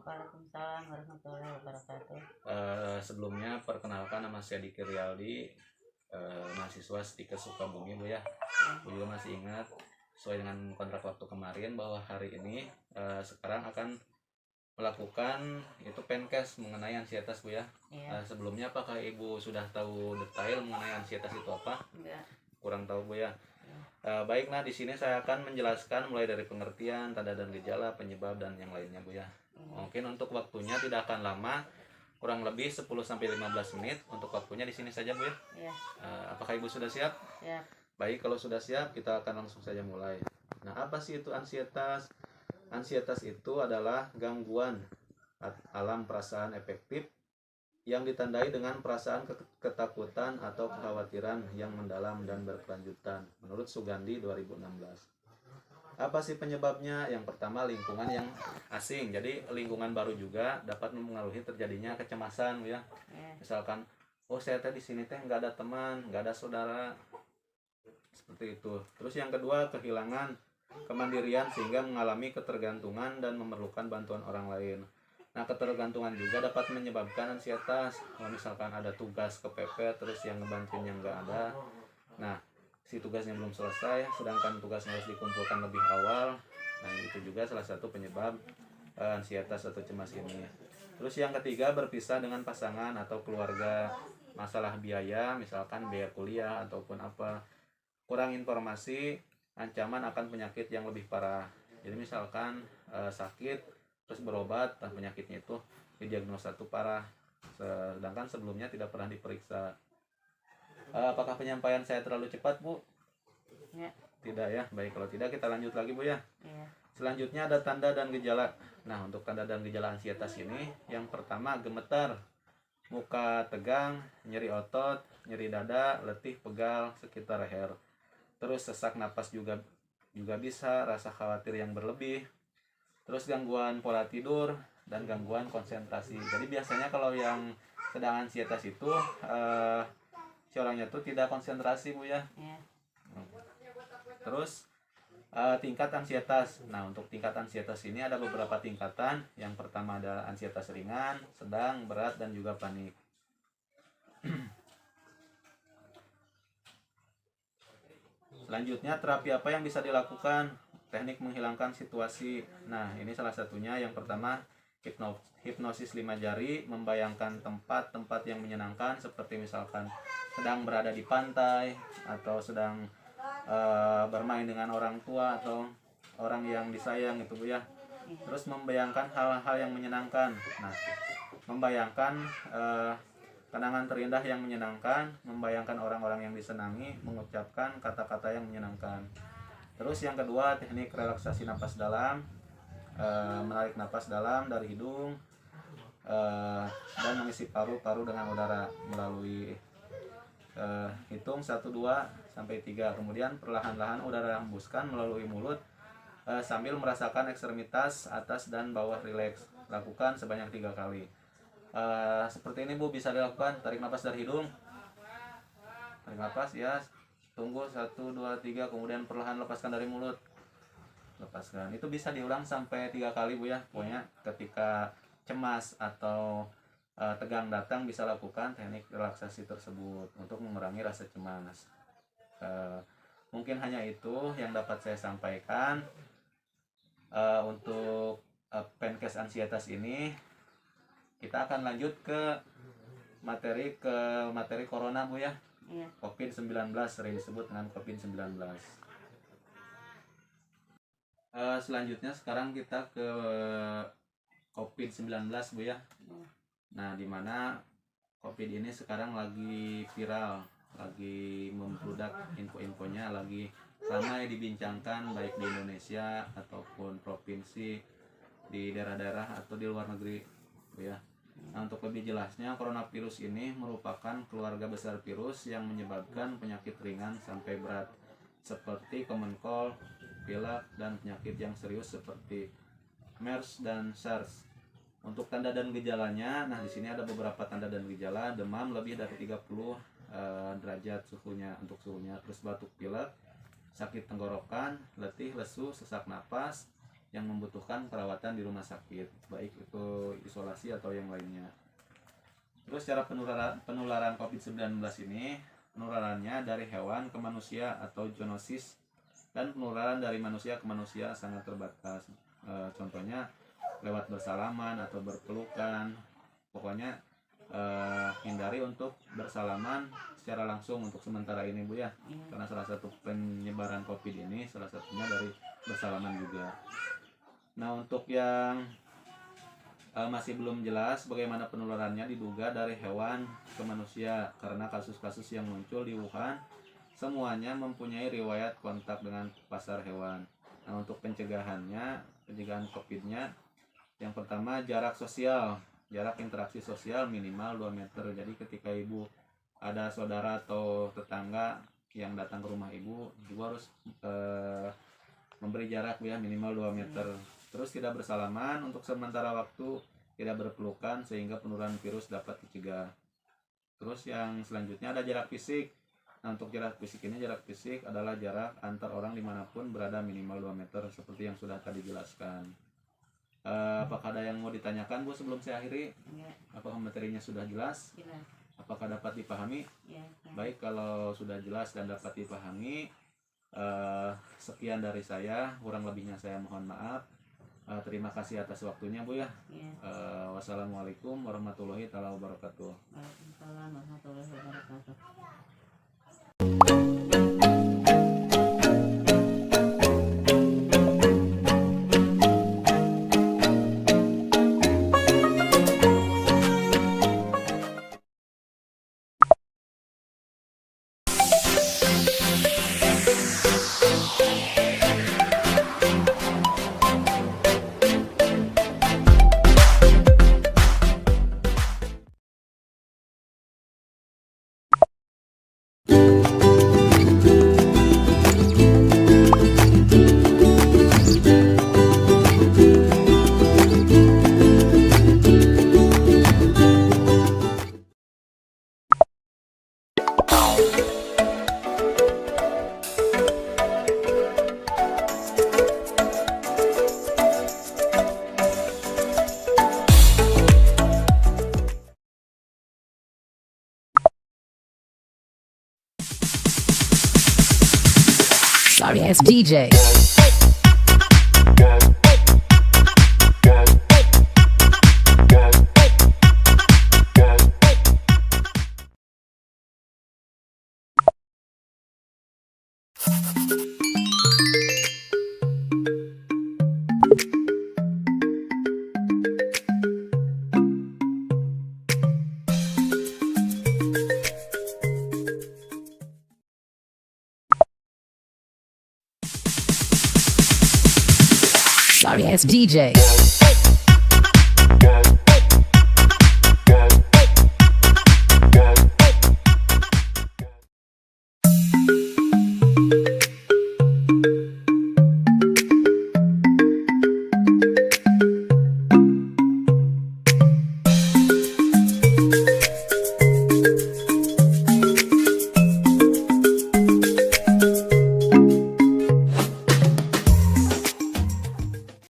Waalaikumsalam warahmatullahi wabarakatuh. Sebelumnya perkenalkan, nama saya Diki Rialdi, mahasiswa Stikes Sukabumi Bu ya. Bu juga masih ingat sesuai dengan kontrak waktu kemarin bahwa hari ini sekarang akan melakukan itu penkes mengenai ansietas Bu ya. Sebelumnya apakah Ibu sudah tahu detail mengenai ansietas itu apa? Enggak. Kurang tahu Bu ya. Baik, nah di sini saya akan menjelaskan mulai dari pengertian, tanda dan gejala, penyebab dan yang lainnya Bu ya. Mungkin untuk waktunya tidak akan lama, kurang lebih 10-15 menit untuk waktunya di sini saja Bu ya. Apakah Ibu sudah siap? Siap. Baik, kalau sudah siap kita akan langsung saja mulai. Nah, apa sih itu ansietas? Ansietas itu adalah gangguan alam perasaan efektif yang ditandai dengan perasaan ketakutan atau kekhawatiran yang mendalam dan berkelanjutan menurut Sugandi 2016. Apa sih penyebabnya? Yang pertama, lingkungan yang asing. Jadi lingkungan baru juga dapat mempengaruhi terjadinya kecemasan ya. Misalkan, oh saya teh di sini teh nggak ada teman, nggak ada saudara, seperti itu. Terus yang kedua, kehilangan kemandirian sehingga mengalami ketergantungan dan memerlukan bantuan orang lain. Nah, ketergantungan juga dapat menyebabkan ansietas. Kalau misalkan ada tugas kepepet, terus yang ngebantuin yang nggak ada. Nah, si tugasnya belum selesai, sedangkan tugasnya harus dikumpulkan lebih awal. Nah, itu juga salah satu penyebab ansietas atau cemas ini. Terus yang ketiga, berpisah dengan pasangan atau keluarga, masalah biaya, misalkan biaya kuliah ataupun apa. Kurang informasi, ancaman akan penyakit yang lebih parah. Jadi misalkan sakit terus berobat, penyakitnya itu didiagnosa itu parah, sedangkan sebelumnya tidak pernah diperiksa. Apakah penyampaian saya terlalu cepat Bu? Ya. Tidak ya. Baik, kalau tidak kita lanjut lagi Bu ya. Iya. Selanjutnya ada tanda dan gejala. Nah, untuk tanda dan gejala ansietas ini, yang pertama gemetar, muka tegang, nyeri otot, nyeri dada, letih, pegal sekitar leher. Terus sesak napas juga bisa, rasa khawatir yang berlebih. Terus gangguan pola tidur dan gangguan konsentrasi. Jadi biasanya kalau yang sedang ansietas itu si orangnya tuh tidak konsentrasi Bu ya. Terus tingkat ansietas. Nah, untuk tingkat ansietas ini ada beberapa tingkatan. Yang pertama ada ansietas ringan, sedang, berat, dan juga panik. Selanjutnya, terapi apa yang bisa dilakukan? Teknik menghilangkan situasi. Nah, ini salah satunya. Yang pertama, hipnosis 5 jari, membayangkan tempat-tempat yang menyenangkan seperti misalkan sedang berada di pantai atau sedang bermain dengan orang tua atau orang yang disayang itu Bu ya. Terus membayangkan hal-hal yang menyenangkan. Nah, membayangkan kenangan terindah yang menyenangkan, membayangkan orang-orang yang disenangi, mengucapkan kata-kata yang menyenangkan. Terus yang kedua, teknik relaksasi napas dalam, menarik napas dalam dari hidung dan mengisi paru-paru dengan udara melalui hitung 1, 2, sampai 3. Kemudian perlahan-lahan udara hembuskan melalui mulut sambil merasakan ekstremitas atas dan bawah rileks. Lakukan sebanyak 3 kali. Seperti ini Bu, bisa dilakukan. Tarik napas dari hidung, tarik napas ya, tunggu 1, 2, 3, kemudian perlahan lepaskan dari mulut, lepaskan. Itu bisa diulang sampai 3 kali Bu ya. Pokoknya ketika cemas atau tegang datang bisa lakukan teknik relaksasi tersebut untuk mengurangi rasa cemas. Mungkin hanya itu yang dapat saya sampaikan untuk penkes ansietas ini. Kita akan lanjut ke materi corona Bu ya. COVID-19, sering disebut dengan COVID-19. Selanjutnya sekarang kita ke COVID-19 Bu ya. Nah, dimana COVID ini sekarang lagi viral, lagi membludak, info-infonya lagi ramai dibincangkan baik di Indonesia ataupun provinsi, di daerah-daerah atau di luar negeri Bu ya. Nah, untuk lebih jelasnya, coronavirus ini merupakan keluarga besar virus yang menyebabkan penyakit ringan sampai berat seperti common cold, pilek, dan penyakit yang serius seperti MERS dan SARS. Untuk tanda dan gejalanya, nah di sini ada beberapa tanda dan gejala: demam lebih dari 30 derajat suhunya, untuk suhunya, terus batuk pilek, sakit tenggorokan, letih, lesu, sesak napas. yang membutuhkan perawatan di rumah sakit, baik itu isolasi atau yang lainnya. Terus cara penularan COVID-19 ini, penularannya dari hewan ke manusia atau zoonosis, dan penularan dari manusia ke manusia sangat terbatas. Contohnya lewat bersalaman atau berpelukan. Pokoknya hindari untuk bersalaman secara langsung untuk sementara ini, Bu ya. Karena salah satu penyebaran COVID ini salah satunya dari bersalaman juga. Nah, untuk yang masih belum jelas bagaimana penularannya, diduga dari hewan ke manusia karena kasus-kasus yang muncul di Wuhan semuanya mempunyai riwayat kontak dengan pasar hewan. Nah, untuk pencegahan COVID-nya, yang pertama jarak sosial, jarak interaksi sosial minimal 2 meter. Jadi ketika ibu ada saudara atau tetangga yang datang ke rumah ibu harus memberi jarak ya minimal 2 meter. Terus tidak bersalaman untuk sementara waktu, tidak berpelukan sehingga penularan virus dapat dicegah. Terus yang selanjutnya ada jarak fisik. Nah, untuk jarak fisik ini, jarak fisik adalah jarak antar orang dimanapun berada minimal 2 meter seperti yang sudah tadi dijelaskan. Apakah ada yang mau ditanyakan, Bu, sebelum saya akhiri? Ya. Apakah materinya sudah jelas? Jelas. Apakah dapat dipahami? Ya. Baik, kalau sudah jelas dan dapat dipahami, sekian dari saya. Kurang lebihnya saya mohon maaf. Terima kasih atas waktunya, Bu ya. Ya. Wassalamualaikum warahmatullahi wabarakatuh. Waalaikumsalam warahmatullahi wabarakatuh. Sorry ass DJ. Sorry ass DJ.